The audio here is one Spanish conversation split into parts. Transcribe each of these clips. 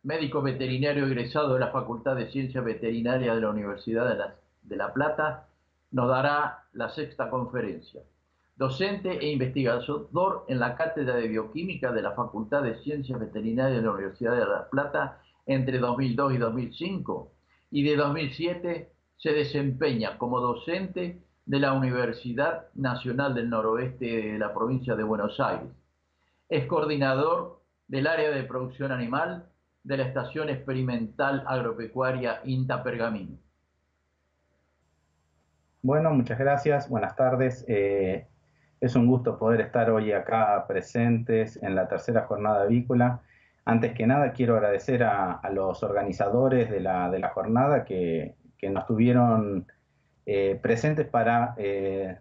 médico veterinario egresado de la Facultad de Ciencias Veterinarias de la Universidad de La Plata, nos dará la sexta conferencia. Docente e investigador en la Cátedra de Bioquímica de la Facultad de Ciencias Veterinarias de la Universidad de La Plata entre 2002 y 2005, y de 2007 se desempeña como docente de la Universidad Nacional del Noroeste de la provincia de Buenos Aires. Es coordinador del área de producción animal de la Estación Experimental Agropecuaria INTA Pergamino. Bueno, muchas gracias, buenas tardes. Es un gusto poder estar hoy acá presentes en la tercera jornada avícola. Antes que nada, quiero agradecer a los organizadores de la jornada que nos tuvieron presentes para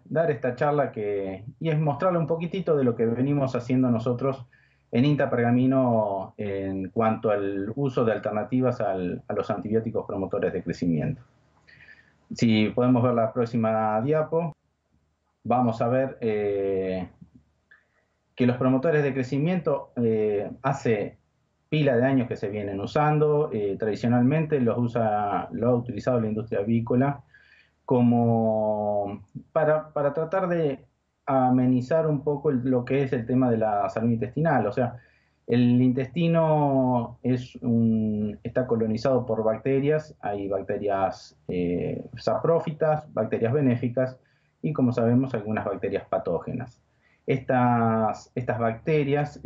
dar esta charla y es mostrarle un poquitito de lo que venimos haciendo nosotros en INTA Pergamino en cuanto al uso de alternativas a los antibióticos promotores de crecimiento. Si podemos ver la próxima diapo, vamos a ver que los promotores de crecimiento hace pila de años que se vienen usando. Tradicionalmente lo ha utilizado la industria avícola como para tratar de amenizar un poco lo que es el tema de la salud intestinal. O sea, el intestino está colonizado por bacterias. Hay bacterias saprófitas, bacterias benéficas y, como sabemos, algunas bacterias patógenas. Estas bacterias,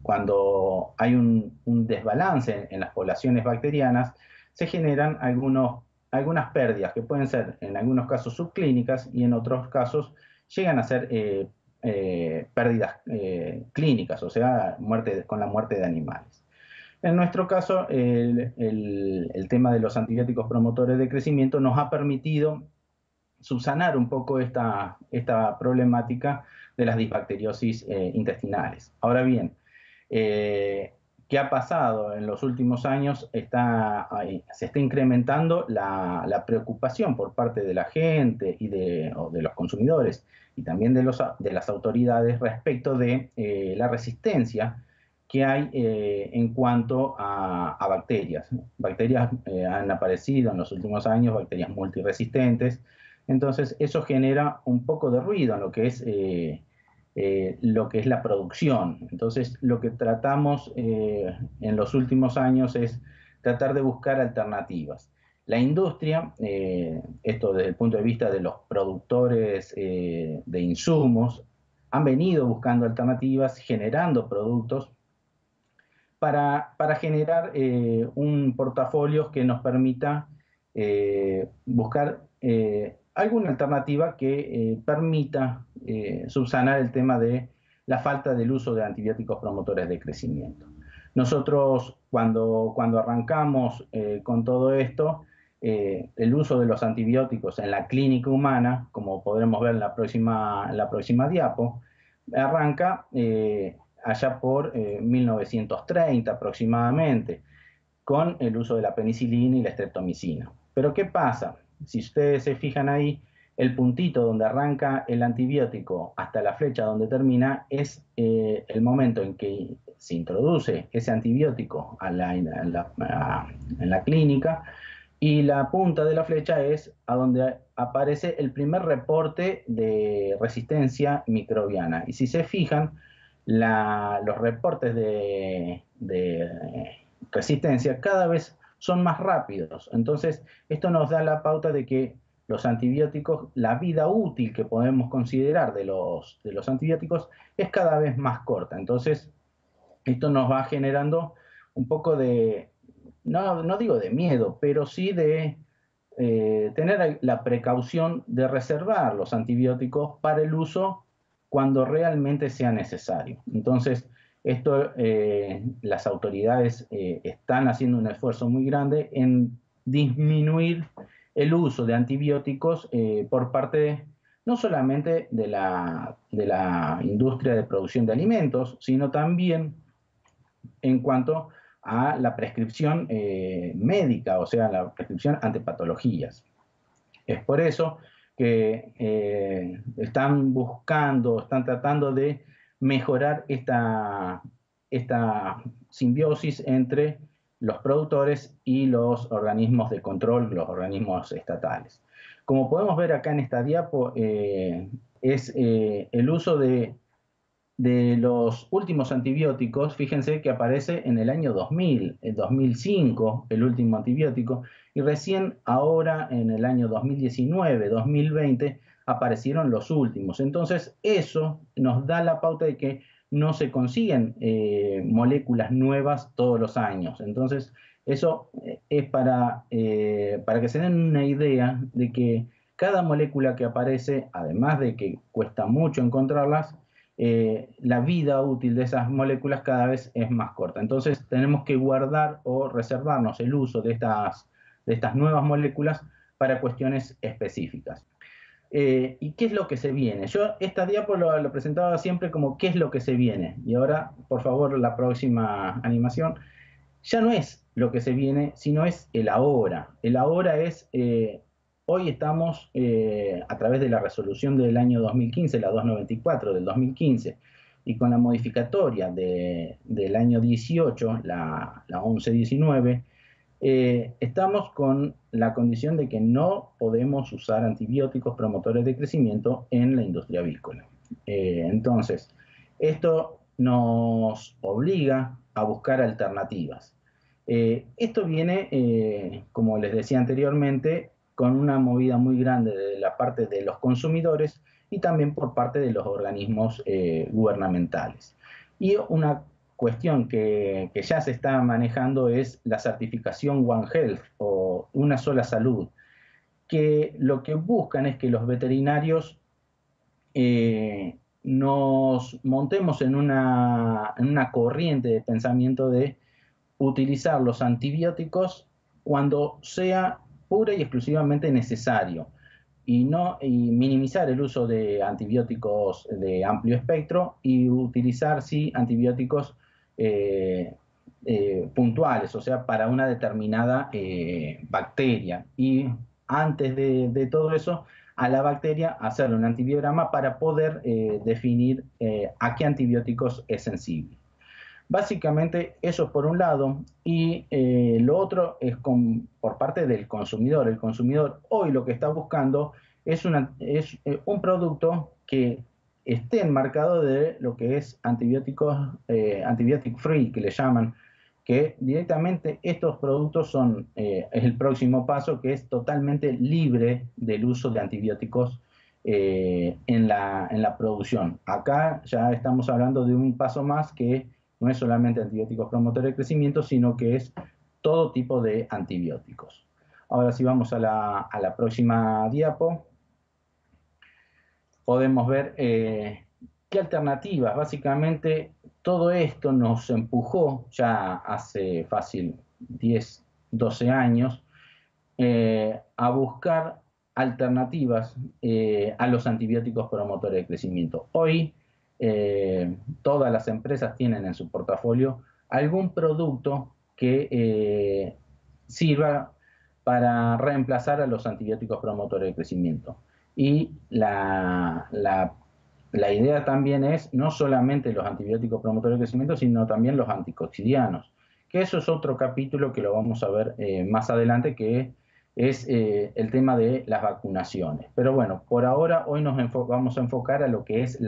cuando hay un desbalance en las poblaciones bacterianas, se generan algunas pérdidas que pueden ser en algunos casos subclínicas y en otros casos llegan a ser pérdidas clínicas, o sea, con la muerte de animales. En nuestro caso, el tema de los antibióticos promotores de crecimiento nos ha permitido subsanar un poco esta problemática de las disbacteriosis intestinales. Ahora bien, ¿qué ha pasado en los últimos años? Se está incrementando la preocupación por parte de la gente o de los consumidores y también de las autoridades respecto de la resistencia que hay en cuanto a bacterias. Bacterias han aparecido en los últimos años, bacterias multiresistentes. Entonces, eso genera un poco de ruido en lo que es la producción. Entonces, lo que tratamos en los últimos años es tratar de buscar alternativas. La industria, esto desde el punto de vista de los productores de insumos, han venido buscando alternativas, generando productos para generar un portafolio que nos permita buscar alguna alternativa que permita subsanar el tema de la falta del uso de antibióticos promotores de crecimiento. Nosotros, cuando arrancamos con todo esto, el uso de los antibióticos en la clínica humana, como podremos ver en la próxima diapo, arranca allá por 1930 aproximadamente, con el uso de la penicilina y la streptomicina. Pero ¿qué pasa? Si ustedes se fijan ahí, el puntito donde arranca el antibiótico hasta la flecha donde termina es el momento en que se introduce ese antibiótico en la clínica, y la punta de la flecha es a donde aparece el primer reporte de resistencia microbiana. Y si se fijan, los reportes de resistencia cada vez son más rápidos. Entonces, esto nos da la pauta de que los antibióticos, la vida útil que podemos considerar de los antibióticos es cada vez más corta. Entonces, esto nos va generando un poco de, no digo de miedo, pero sí de tener la precaución de reservar los antibióticos para el uso cuando realmente sea necesario. Entonces, las autoridades están haciendo un esfuerzo muy grande en disminuir el uso de antibióticos por parte no solamente de la industria de producción de alimentos, sino también en cuanto a la prescripción médica, o sea, la prescripción ante patologías. Es por eso que están tratando de mejorar esta simbiosis entre los productores y los organismos de control, los organismos estatales. Como podemos ver acá en esta diapo, es el uso de los últimos antibióticos. Fíjense que aparece en el año 2000, en 2005, el último antibiótico, y recién ahora, en el año 2019, 2020, aparecieron los últimos. Entonces, eso nos da la pauta de que no se consiguen moléculas nuevas todos los años. Entonces, eso es para que se den una idea de que cada molécula que aparece, además de que cuesta mucho encontrarlas, la vida útil de esas moléculas cada vez es más corta. Entonces tenemos que guardar o reservarnos el uso de estas nuevas moléculas para cuestiones específicas. ¿Y qué es lo que se viene? Yo esta diapo lo presentaba siempre como qué es lo que se viene. Y ahora, por favor, la próxima animación. Ya no es lo que se viene, sino es el ahora. El ahora es, hoy estamos a través de la resolución del año 2015, la 294 del 2015, y con la modificatoria del año 18, la 1119, estamos con la condición de que no podemos usar antibióticos promotores de crecimiento en la industria avícola. Entonces, esto nos obliga a buscar alternativas. Esto viene, como les decía anteriormente, con una movida muy grande de la parte de los consumidores y también por parte de los organismos gubernamentales. Y una cuestión que ya se está manejando es la certificación One Health o una sola salud, que lo que buscan es que los veterinarios nos montemos en una corriente de pensamiento de utilizar los antibióticos cuando sea pura y exclusivamente necesario y minimizar el uso de antibióticos de amplio espectro y utilizar sí antibióticos puntuales, o sea, para una determinada bacteria. Y antes de todo eso, a la bacteria hacerle un antibiograma para poder definir a qué antibióticos es sensible. Básicamente eso es por un lado, y lo otro es por parte del consumidor. El consumidor hoy lo que está buscando es un producto que esté enmarcado de lo que es antibióticos, antibiotic free, que le llaman, que directamente estos productos es el próximo paso, que es totalmente libre del uso de antibióticos en la producción. Acá ya estamos hablando de un paso más que no es solamente antibióticos promotores de crecimiento, sino que es todo tipo de antibióticos. Ahora si vamos a la próxima diapo, podemos ver qué alternativas. Básicamente todo esto nos empujó ya hace fácil 10, 12 años a buscar alternativas a los antibióticos promotores de crecimiento. Hoy todas las empresas tienen en su portafolio algún producto que sirva para reemplazar a los antibióticos promotores de crecimiento. Y la idea también es no solamente los antibióticos promotores de crecimiento, sino también los anticoccidianos, que eso es otro capítulo que lo vamos a ver más adelante, que es el tema de las vacunaciones. Pero bueno, por ahora hoy vamos a enfocar a lo que es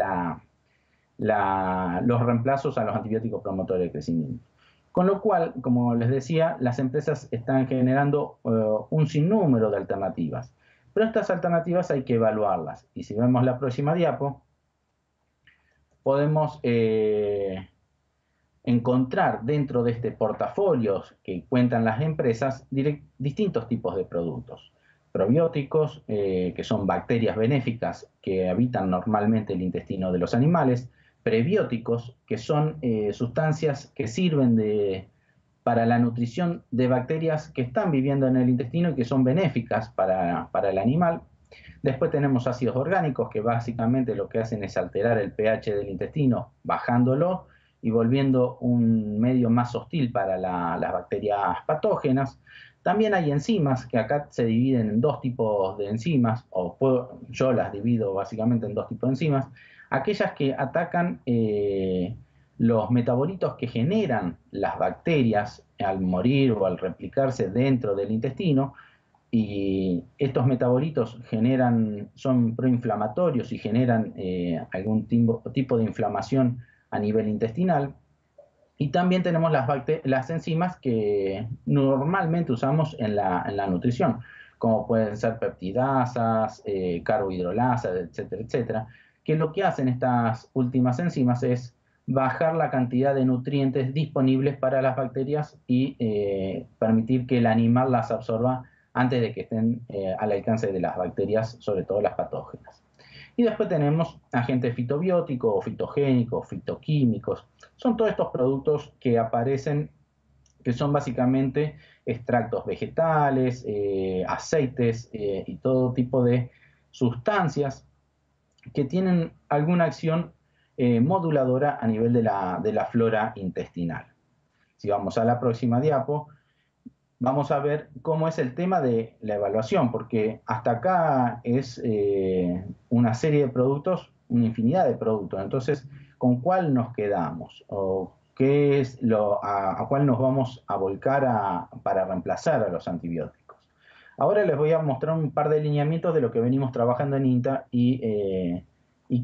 los reemplazos a los antibióticos promotores de crecimiento. Con lo cual, como les decía, las empresas están generando un sinnúmero de alternativas. Pero estas alternativas hay que evaluarlas. Y si vemos la próxima diapo, podemos encontrar dentro de este portafolio que cuentan las empresas distintos tipos de productos. Probióticos, que son bacterias benéficas que habitan normalmente el intestino de los animales. Prebióticos, que son sustancias que sirven para la nutrición de bacterias que están viviendo en el intestino y que son benéficas para el animal. Después tenemos ácidos orgánicos, que básicamente lo que hacen es alterar el pH del intestino, bajándolo y volviendo un medio más hostil para las bacterias patógenas. También hay enzimas, que acá se dividen en dos tipos de enzimas, yo las divido básicamente en dos tipos de enzimas. Aquellas que atacan los metabolitos que generan las bacterias al morir o al replicarse dentro del intestino, y estos metabolitos son proinflamatorios y generan algún tipo de inflamación a nivel intestinal. Y también tenemos las enzimas que normalmente usamos en la nutrición, como pueden ser peptidasas, carbohidrolasas, etcétera, etcétera, que lo que hacen estas últimas enzimas es bajar la cantidad de nutrientes disponibles para las bacterias y permitir que el animal las absorba antes de que estén al alcance de las bacterias, sobre todo las patógenas. Y después tenemos agentes fitobióticos, fitogénicos, fitoquímicos. Son todos estos productos que aparecen, que son básicamente extractos vegetales, aceites y todo tipo de sustancias que tienen alguna acción moduladora a nivel de la flora intestinal. Si vamos a la próxima diapo, vamos a ver cómo es el tema de la evaluación, porque hasta acá es una serie de productos, una infinidad de productos. Entonces, ¿con cuál nos quedamos? ¿O qué es a cuál nos vamos a volcar para reemplazar a los antibióticos? Ahora les voy a mostrar un par de lineamientos de lo que venimos trabajando en INTA y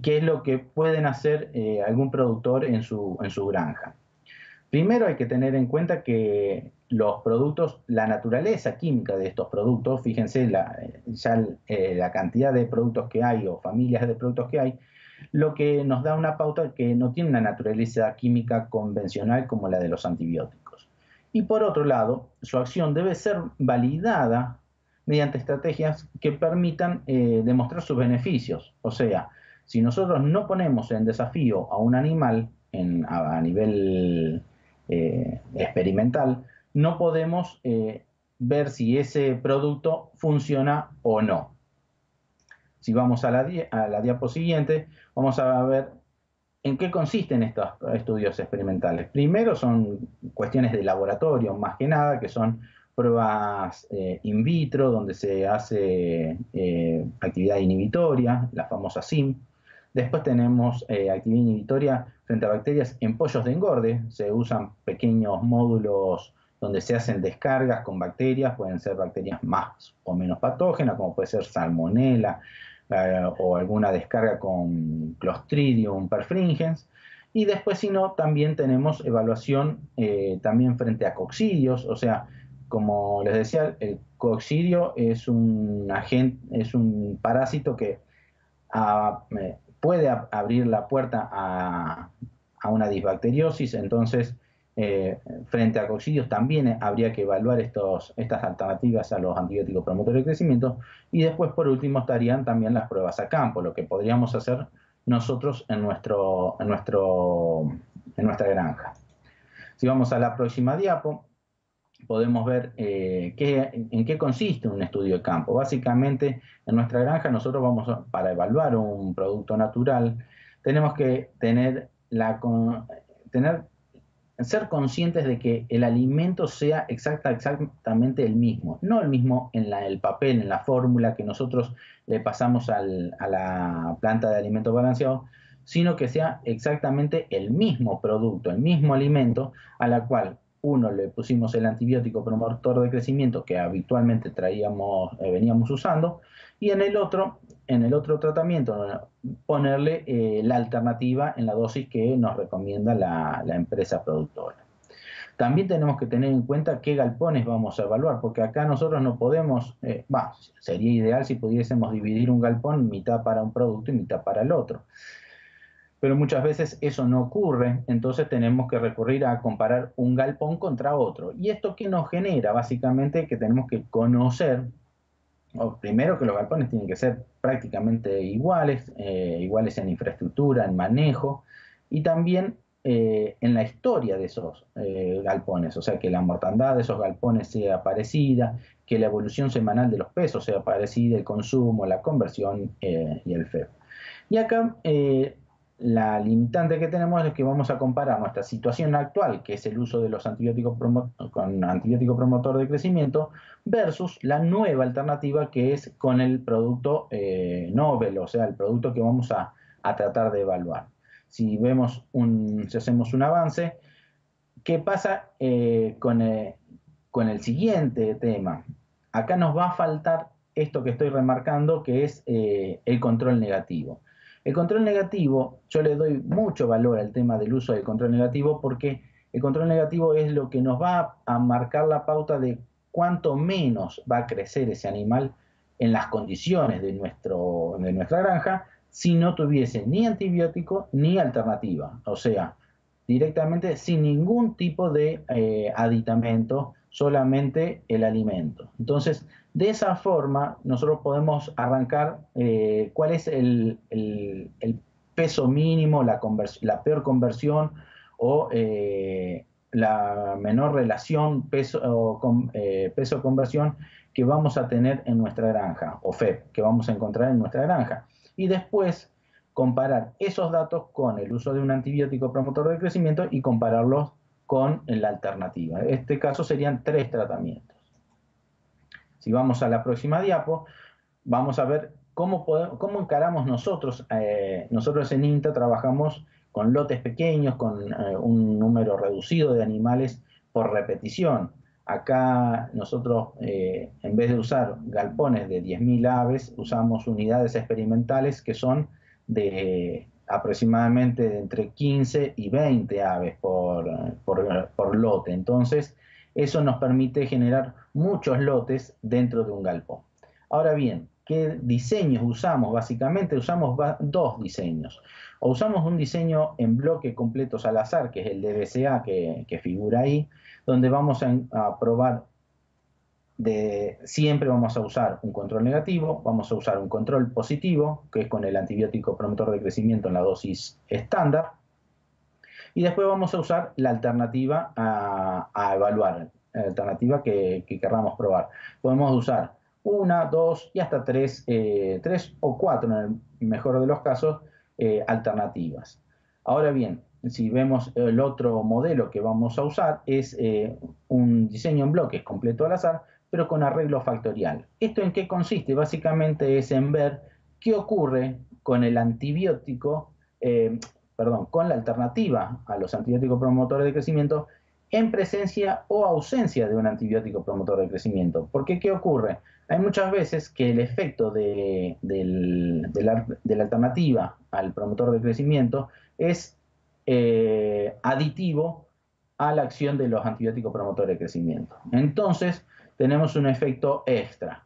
qué es lo que pueden hacer algún productor en su granja. Primero hay que tener en cuenta que los productos, la naturaleza química de estos productos, fíjense la cantidad de productos que hay o familias de productos que hay, lo que nos da una pauta que no tiene una naturaleza química convencional como la de los antibióticos. Y por otro lado, su acción debe ser validada mediante estrategias que permitan demostrar sus beneficios. O sea, si nosotros no ponemos en desafío a un animal a nivel experimental, no podemos ver si ese producto funciona o no. Si vamos a la diapo siguiente, vamos a ver en qué consisten estos estudios experimentales. Primero son cuestiones de laboratorio, más que nada, que son pruebas in vitro, donde se hace actividad inhibitoria, la famosa SIM. Después tenemos actividad inhibitoria frente a bacterias en pollos de engorde. Se usan pequeños módulos donde se hacen descargas con bacterias. Pueden ser bacterias más o menos patógenas, como puede ser Salmonella o alguna descarga con Clostridium perfringens. Y después, si no, también tenemos evaluación también frente a coccidios. O sea, como les decía, el coccidio es un parásito que puede abrir la puerta a una disbacteriosis. Entonces, frente a coccidios también habría que evaluar estas alternativas a los antibióticos promotores de crecimiento. Y después, por último, estarían también las pruebas a campo, lo que podríamos hacer nosotros en nuestra granja. Si vamos a la próxima diapo, podemos ver en qué consiste un estudio de campo. Básicamente, en nuestra granja nosotros para evaluar un producto natural, tenemos que ser conscientes de que el alimento sea exactamente el mismo, no el mismo en el papel, en la fórmula que nosotros le pasamos a la planta de alimento balanceado, sino que sea exactamente el mismo producto, el mismo alimento, a la cual uno le pusimos el antibiótico promotor de crecimiento que habitualmente veníamos usando, y en el otro tratamiento ponerle la alternativa en la dosis que nos recomienda la empresa productora. También tenemos que tener en cuenta qué galpones vamos a evaluar, porque acá nosotros no podemos, sería ideal si pudiésemos dividir un galpón mitad para un producto y mitad para el otro. Pero muchas veces eso no ocurre, entonces tenemos que recurrir a comparar un galpón contra otro. ¿Y esto qué nos genera? Básicamente que tenemos que conocer, primero que los galpones tienen que ser prácticamente iguales en infraestructura, en manejo, y también en la historia de esos galpones, o sea, que la mortandad de esos galpones sea parecida, que la evolución semanal de los pesos sea parecida, el consumo, la conversión y el FEP. Y acá la limitante que tenemos es que vamos a comparar nuestra situación actual, que es el uso de los antibióticos con antibiótico promotor de crecimiento, versus la nueva alternativa que es con el producto novel, o sea, el producto que vamos a tratar de evaluar. si hacemos un avance. ¿Qué pasa con el siguiente tema? Acá nos va a faltar esto que estoy remarcando, que es el control negativo. El control negativo, yo le doy mucho valor al tema del uso del control negativo, porque el control negativo es lo que nos va a marcar la pauta de cuánto menos va a crecer ese animal en las condiciones de nuestra granja si no tuviese ni antibiótico ni alternativa. O sea, directamente sin ningún tipo de aditamento, solamente el alimento. Entonces, de esa forma, nosotros podemos arrancar cuál es el peso mínimo, la peor conversión o la menor relación peso-conversión que vamos a tener en nuestra granja, o FEP, que vamos a encontrar en nuestra granja. Y después comparar esos datos con el uso de un antibiótico promotor de crecimiento y compararlos con la alternativa. En este caso serían 3 tratamientos. Si vamos a la próxima diapo, vamos a ver cómo encaramos nosotros. Nosotros en INTA trabajamos con lotes pequeños, con un número reducido de animales por repetición. Acá nosotros, en vez de usar galpones de 10.000 aves, usamos unidades experimentales que son de aproximadamente entre 15 y 20 aves por lote. Entonces, eso nos permite generar muchos lotes dentro de un galpón. Ahora bien, ¿qué diseños usamos? Básicamente usamos 2 diseños. O usamos un diseño en bloque completos al azar, que es el DBCA que figura ahí, donde vamos a probar siempre vamos a usar un control negativo, vamos a usar un control positivo, que es con el antibiótico promotor de crecimiento en la dosis estándar, y después vamos a usar la alternativa a evaluar, la alternativa que querramos probar. Podemos usar 1, 2 y hasta 3 o 4, en el mejor de los casos, alternativas. Ahora bien, si vemos el otro modelo que vamos a usar, es un diseño en bloques completo al azar, pero con arreglo factorial. ¿Esto en qué consiste? Básicamente es en ver qué ocurre con el antibiótico, con la alternativa a los antibióticos promotores de crecimiento en presencia o ausencia de un antibiótico promotor de crecimiento. Porque ¿qué ocurre? Hay muchas veces que el efecto de la alternativa al promotor de crecimiento es aditivo a la acción de los antibióticos promotores de crecimiento. Entonces, tenemos un efecto extra.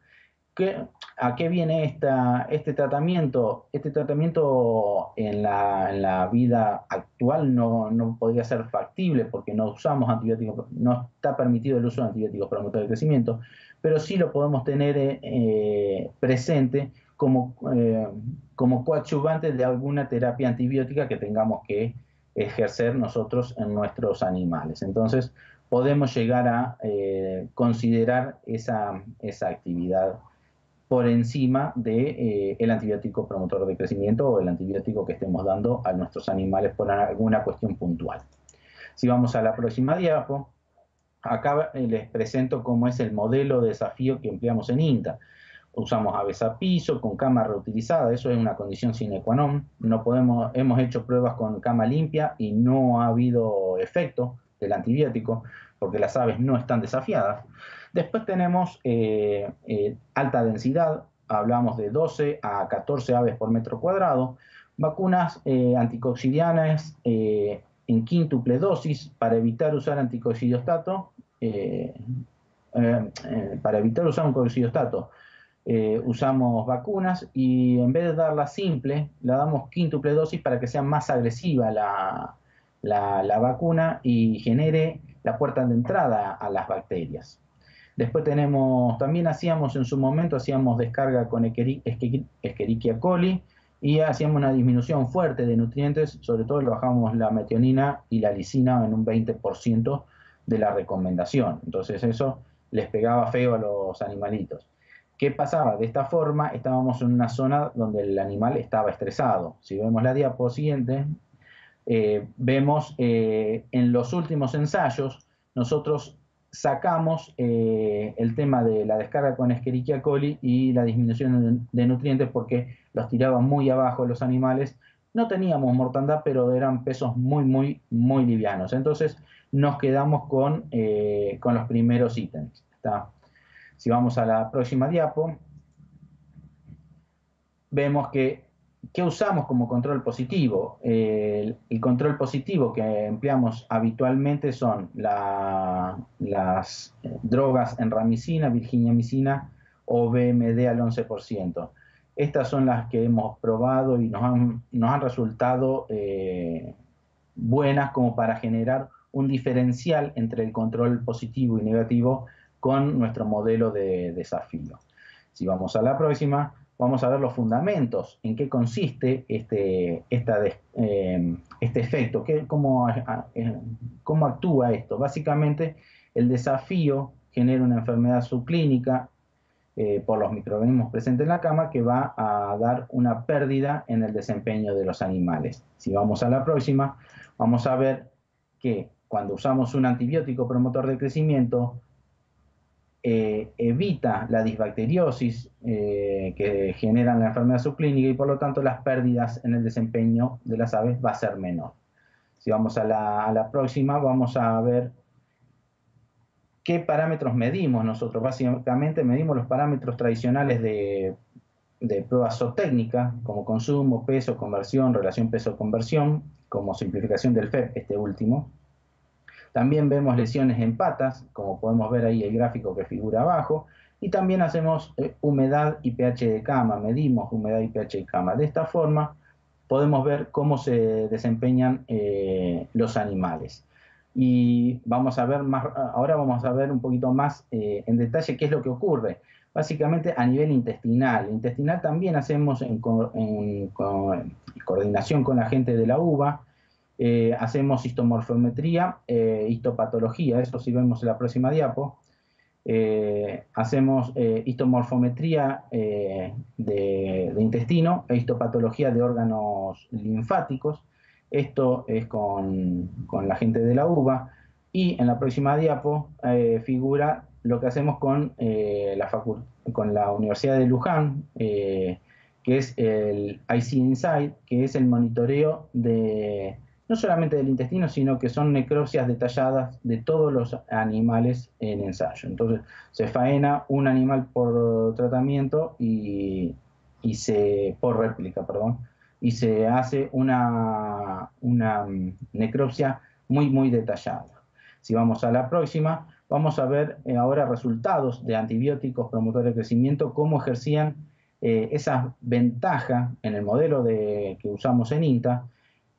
¿A qué viene este tratamiento? Este tratamiento en la vida actual no podría ser factible porque no usamos antibióticos, no está permitido el uso de antibióticos promotores de crecimiento, pero sí lo podemos tener presente como coadyuvante de alguna terapia antibiótica que tengamos que ejercer nosotros en nuestros animales. Entonces, podemos llegar a considerar esa actividad por encima del antibiótico promotor de crecimiento o el antibiótico que estemos dando a nuestros animales por alguna cuestión puntual. Si vamos a la próxima diapo, acá les presento cómo es el modelo de desafío que empleamos en INTA. Usamos aves a piso con cama reutilizada, eso es una condición sine qua non. Hemos hecho pruebas con cama limpia y no ha habido efecto del antibiótico porque las aves no están desafiadas. Después tenemos alta densidad, hablamos de 12 a 14 aves por metro cuadrado, vacunas anticoccidianas en quíntuple dosis para evitar usar anticoccidiostato, para evitar usar un coccidiostato. Usamos vacunas y en vez de darla simple, la damos quíntuple dosis para que sea más agresiva la vacuna y genere la puerta de entrada a las bacterias. Después también en su momento hacíamos descarga con Escherichia coli y hacíamos una disminución fuerte de nutrientes, sobre todo le bajamos la metionina y la lisina en un 20% de la recomendación. Entonces eso les pegaba feo a los animalitos. ¿Qué pasaba? De esta forma estábamos en una zona donde el animal estaba estresado. Si vemos la diapo siguiente, vemos en los últimos ensayos, nosotros sacamos el tema de la descarga con Escherichia coli y la disminución de nutrientes porque los tiraba muy abajo los animales No teníamos mortandad, pero eran pesos muy livianos. Entonces nos quedamos con los primeros ítems. ¿Está? Si vamos a la próxima diapo, vemos que usamos como control positivo. El control positivo que empleamos habitualmente son las drogas en ramicina, virginiamicina o BMD al 11%. Estas son las que hemos probado y nos han resultado buenas como para generar un diferencial entre el control positivo y negativo con nuestro modelo de desafío. Si vamos a la próxima, vamos a ver los fundamentos, en qué consiste este efecto, cómo actúa esto. Básicamente, el desafío genera una enfermedad subclínica por los microorganismos presentes en la cama que va a dar una pérdida en el desempeño de los animales. Si vamos a la próxima, vamos a ver que cuando usamos un antibiótico promotor de crecimiento, evita la disbacteriosis que generan la enfermedad subclínica y por lo tanto las pérdidas en el desempeño de las aves va a ser menor. Si vamos a la próxima, vamos a ver qué parámetros medimos nosotros. Básicamente medimos los parámetros tradicionales de pruebas zootécnicas, como consumo, peso, conversión, relación peso-conversión, como simplificación del FEP, este último. También vemos lesiones en patas, como podemos ver ahí el gráfico que figura abajo, y también hacemos humedad y pH de cama, medimos humedad y pH de cama. De esta forma podemos ver cómo se desempeñan los animales. Y ahora vamos a ver un poquito más en detalle qué es lo que ocurre. Básicamente a nivel intestinal. Intestinal también hacemos en coordinación con la gente de la UBA, hacemos histomorfometría, histopatología, eso sí vemos en la próxima diapo. Hacemos histomorfometría de intestino e histopatología de órganos linfáticos. Esto es con la gente de la UBA. Y en la próxima diapo figura lo que hacemos con la Universidad de Luján, que es el IC Inside, que es el monitoreo no solamente del intestino, sino que son necropsias detalladas de todos los animales en ensayo. Entonces, se faena un animal por tratamiento por réplica, perdón, y se hace una necropsia muy detallada. Si vamos a la próxima, vamos a ver ahora resultados de antibióticos promotores de crecimiento, cómo ejercían esa ventaja en el modelo que usamos en INTA.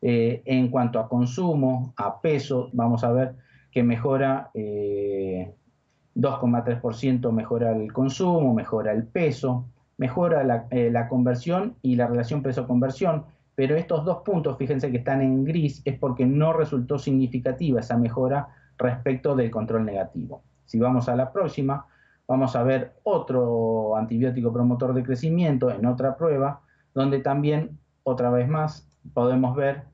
En cuanto a consumo, a peso, vamos a ver que mejora 2,3% mejora el consumo, mejora el peso, mejora la conversión y la relación peso-conversión, pero estos dos puntos, fíjense que están en gris, es porque no resultó significativa esa mejora respecto del control negativo. Si vamos a la próxima, vamos a ver otro antibiótico promotor de crecimiento en otra prueba, donde también, otra vez más, podemos ver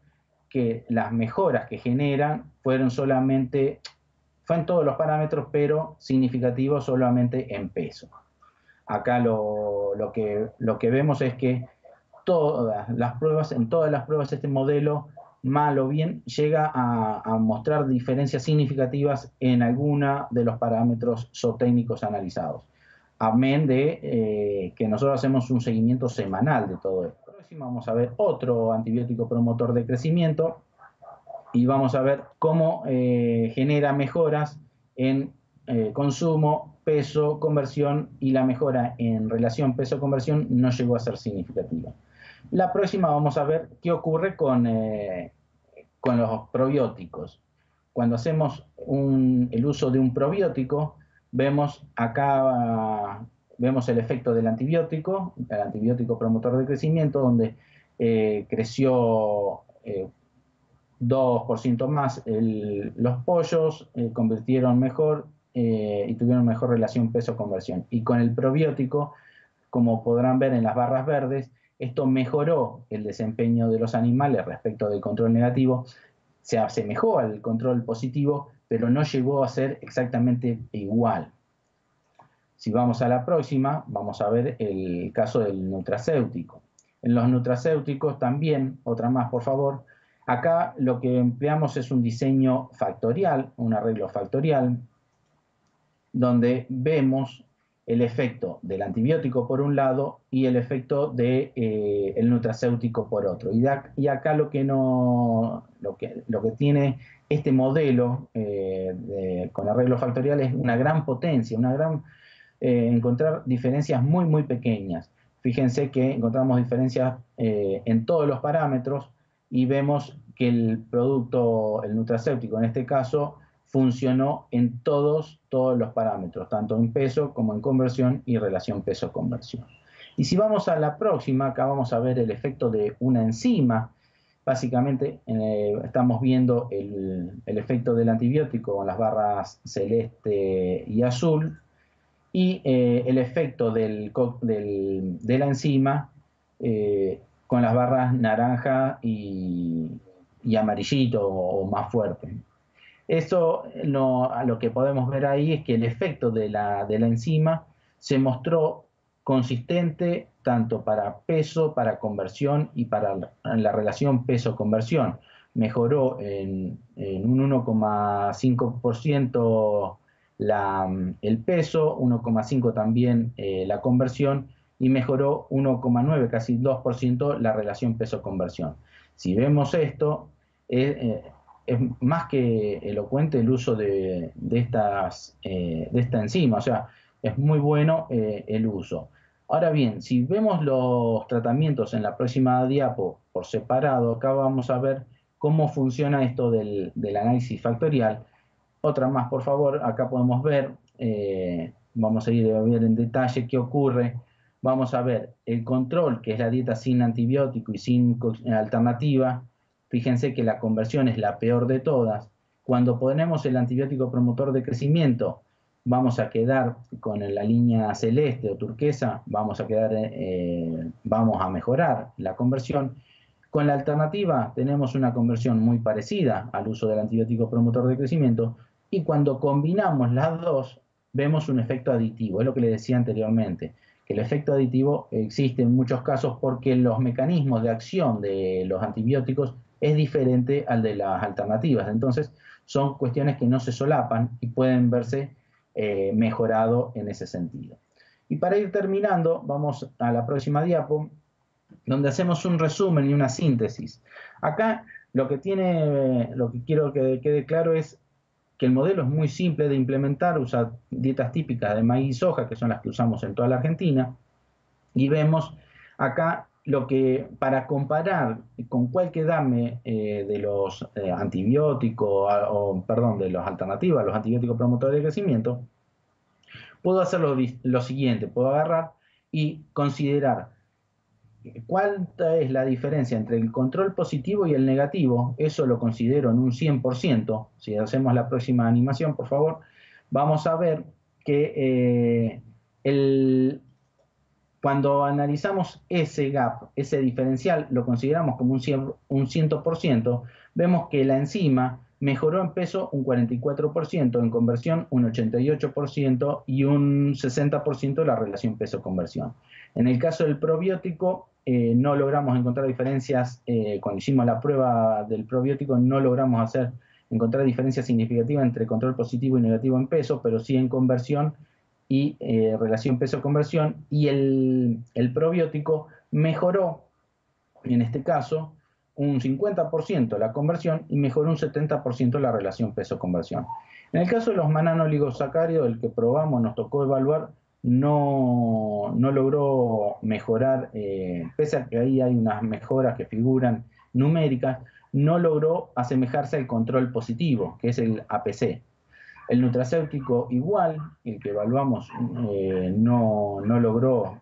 que las mejoras que generan fue en todos los parámetros, pero significativo solamente en peso. Acá lo que vemos es que en todas las pruebas este modelo, mal o bien, llega a mostrar diferencias significativas en alguna de los parámetros zootécnicos analizados. Amén de que nosotros hacemos un seguimiento semanal de todo esto. Vamos a ver otro antibiótico promotor de crecimiento y vamos a ver cómo genera mejoras en consumo, peso, conversión, y la mejora en relación peso-conversión no llegó a ser significativa. La próxima vamos a ver qué ocurre con los probióticos. Cuando hacemos el uso de un probiótico, vemos el efecto del antibiótico, el antibiótico promotor de crecimiento, donde creció 2% más los pollos, convirtieron mejor y tuvieron mejor relación peso-conversión. Y con el probiótico, como podrán ver en las barras verdes, esto mejoró el desempeño de los animales respecto del control negativo, se asemejó al control positivo, pero no llegó a ser exactamente igual. Si vamos a la próxima, vamos a ver el caso del nutracéutico. En los nutracéuticos también, otra más por favor. Acá lo que empleamos es un diseño factorial, un arreglo factorial, donde vemos el efecto del antibiótico por un lado y el efecto del el nutracéutico por otro. Y acá lo que tiene este modelo con arreglo factorial es una gran potencia, encontrar diferencias muy pequeñas. Fíjense que encontramos diferencias en todos los parámetros y vemos que el producto, el nutracéutico en este caso, funcionó en todos los parámetros, tanto en peso como en conversión y relación peso-conversión. Y si vamos a la próxima, acá vamos a ver el efecto de una enzima. Básicamente estamos viendo el efecto del antibiótico con las barras celeste y azul, y el efecto de la enzima con las barras naranja y amarillito o más fuerte. Esto lo que podemos ver ahí es que el efecto de la enzima se mostró consistente tanto para peso, para conversión y para la relación peso-conversión. Mejoró en un 1,5% el peso, 1,5% también la conversión, y mejoró 1,9%, casi 2% la relación peso-conversión. Si vemos esto, es más que elocuente el uso de esta enzima, o sea, es muy bueno el uso. Ahora bien, si vemos los tratamientos en la próxima diapo por separado, acá vamos a ver cómo funciona esto del análisis factorial. Otra más, por favor. Acá podemos ver, vamos a ir a ver en detalle qué ocurre. Vamos a ver el control, que es la dieta sin antibiótico y sin alternativa. Fíjense que la conversión es la peor de todas. Cuando ponemos el antibiótico promotor de crecimiento, vamos a quedar con la línea celeste o turquesa, vamos a mejorar la conversión. Con la alternativa tenemos una conversión muy parecida al uso del antibiótico promotor de crecimiento, y cuando combinamos las dos vemos un efecto aditivo. Es lo que les decía anteriormente, que el efecto aditivo existe en muchos casos porque los mecanismos de acción de los antibióticos es diferente al de las alternativas. Entonces son cuestiones que no se solapan y pueden verse mejorado en ese sentido. Y para ir terminando, vamos a la próxima diapo, donde hacemos un resumen y una síntesis. Acá lo que quiero que quede claro es que el modelo es muy simple de implementar, usa dietas típicas de maíz y soja, que son las que usamos en toda la Argentina, y vemos acá para comparar con cuál quedarme de los antibióticos, de las alternativas, los antibióticos promotores de crecimiento, puedo hacer lo siguiente, puedo agarrar y considerar cuánta es la diferencia entre el control positivo y el negativo. Eso lo considero en un 100%. Si hacemos la próxima animación, por favor, vamos a ver que cuando analizamos ese gap, ese diferencial, lo consideramos como un 100%, vemos que la enzima mejoró en peso un 44%, en conversión un 88% y un 60% la relación peso-conversión. En el caso del probiótico, no logramos encontrar diferencias, cuando hicimos la prueba del probiótico no logramos encontrar diferencias significativas entre control positivo y negativo en peso, pero sí en conversión y relación peso-conversión, y el probiótico mejoró, en este caso, un 50% la conversión y mejoró un 70% la relación peso-conversión. En el caso de los mananoligosacáridos, el que probamos, nos tocó evaluar, no logró mejorar, pese a que ahí hay unas mejoras que figuran numéricas, no logró asemejarse al control positivo, que es el APC. El nutracéutico igual, el que evaluamos, no logró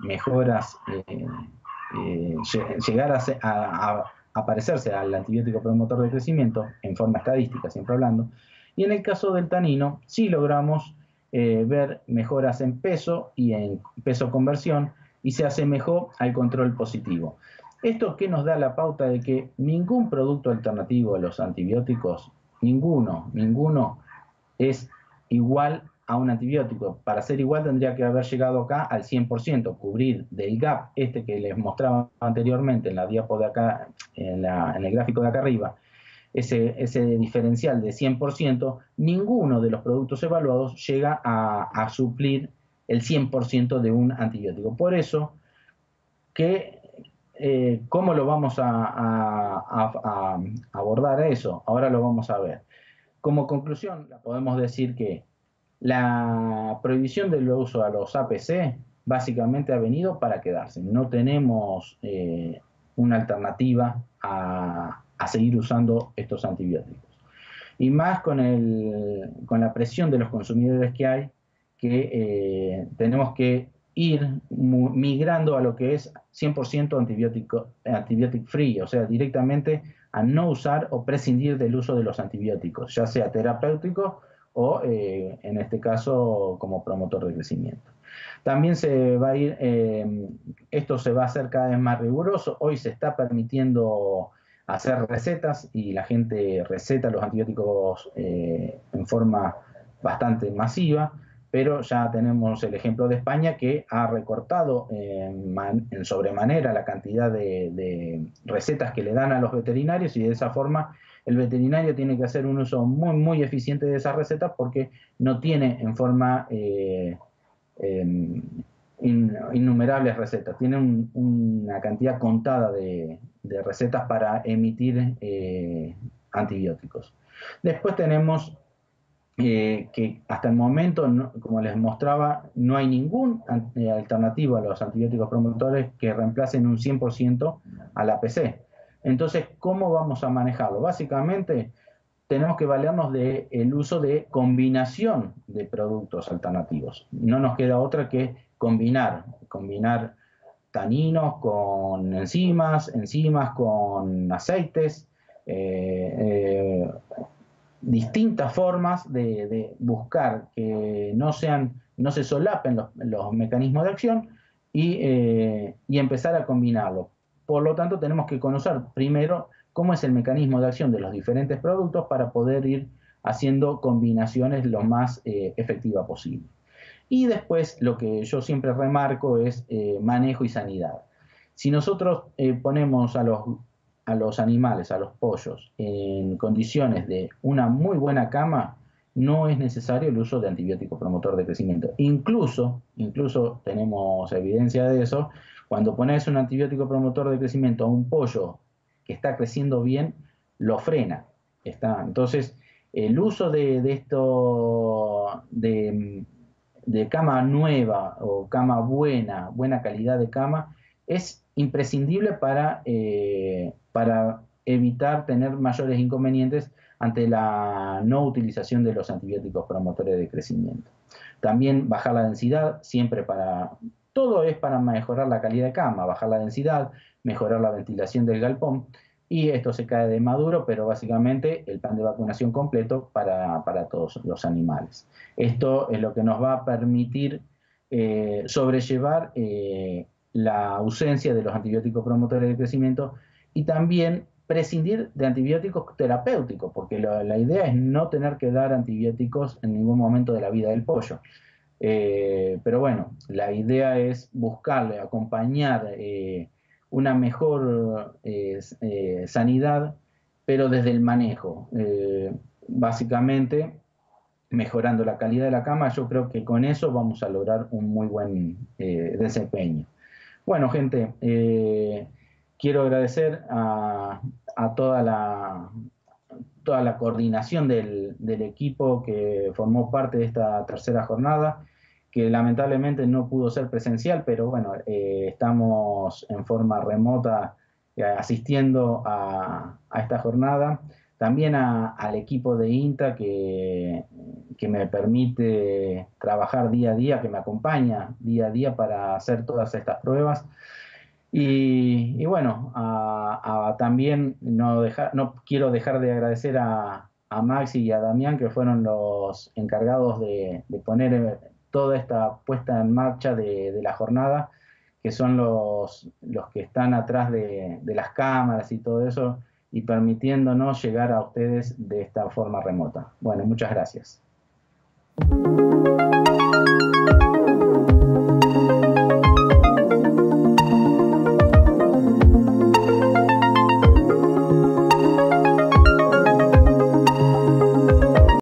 mejoras, llegar a parecerse al antibiótico promotor de crecimiento en forma estadística, siempre hablando. Y en el caso del tanino, sí logramos ver mejoras en peso y en peso-conversión, y se asemejó al control positivo. Esto que nos da la pauta de que ningún producto alternativo a los antibióticos, ninguno, es igual a un antibiótico. Para ser igual tendría que haber llegado acá al 100%, cubrir del gap este que les mostraba anteriormente en la diapo de acá, en el gráfico de acá arriba, ese diferencial de 100%, ninguno de los productos evaluados llega a suplir el 100% de un antibiótico. Por eso, ¿cómo lo vamos a abordar eso? Ahora lo vamos a ver. Como conclusión, podemos decir que la prohibición del uso a los APC básicamente ha venido para quedarse. No tenemos una alternativa a seguir usando estos antibióticos. Y más con la presión de los consumidores que hay, que tenemos que ir migrando a lo que es 100% antibiótico free, o sea, directamente a no usar o prescindir del uso de los antibióticos, ya sea terapéutico o, en este caso, como promotor de crecimiento. También se va a ir, esto se va a hacer cada vez más riguroso. Hoy se está permitiendo hacer recetas y la gente receta los antibióticos en forma bastante masiva, pero ya tenemos el ejemplo de España, que ha recortado en sobremanera la cantidad de recetas que le dan a los veterinarios, y de esa forma el veterinario tiene que hacer un uso muy, muy eficiente de esas recetas, porque no tiene en forma innumerables recetas, tiene una cantidad contada de recetas para emitir antibióticos. Después tenemos que hasta el momento, como les mostraba, no hay ninguna alternativa a los antibióticos promotores que reemplacen un 100% al APC. Entonces, ¿cómo vamos a manejarlo? Básicamente, tenemos que valernos del uso de combinación de productos alternativos. No nos queda otra que combinar taninos con enzimas con aceites, distintas formas de buscar que no se solapen los mecanismos de acción, y empezar a combinarlo. Por lo tanto, tenemos que conocer primero cómo es el mecanismo de acción de los diferentes productos para poder ir haciendo combinaciones lo más efectivas posible. Y después, lo que yo siempre remarco es manejo y sanidad. Si nosotros ponemos a los animales, a los pollos, en condiciones de una muy buena cama, no es necesario el uso de antibiótico promotor de crecimiento. Incluso tenemos evidencia de eso. Cuando pones un antibiótico promotor de crecimiento a un pollo que está creciendo bien, lo frena. Entonces, el uso de cama nueva o cama buena calidad de cama, es imprescindible para evitar tener mayores inconvenientes ante la no utilización de los antibióticos promotores de crecimiento. También bajar la densidad, todo es para mejorar la calidad de cama, bajar la densidad, mejorar la ventilación del galpón, y esto se cae de maduro, pero básicamente el plan de vacunación completo para todos los animales. Esto es lo que nos va a permitir sobrellevar la ausencia de los antibióticos promotores de crecimiento, y también prescindir de antibióticos terapéuticos, porque la idea es no tener que dar antibióticos en ningún momento de la vida del pollo. Pero bueno, la idea es buscarle, acompañar una mejor sanidad, pero desde el manejo. Básicamente, mejorando la calidad de la cama, yo creo que con eso vamos a lograr un muy buen desempeño. Bueno, gente, quiero agradecer a toda la coordinación del equipo que formó parte de esta tercera jornada, que lamentablemente no pudo ser presencial, pero bueno, estamos en forma remota asistiendo a esta jornada. También al equipo de INTA que me permite trabajar día a día, que me acompaña día a día para hacer todas estas pruebas. Y bueno, también no quiero dejar de agradecer a Maxi y a Damián, que fueron los encargados de poner toda esta puesta en marcha de la jornada, que son los que están atrás de las cámaras y todo eso, y permitiéndonos llegar a ustedes de esta forma remota. Bueno, muchas gracias.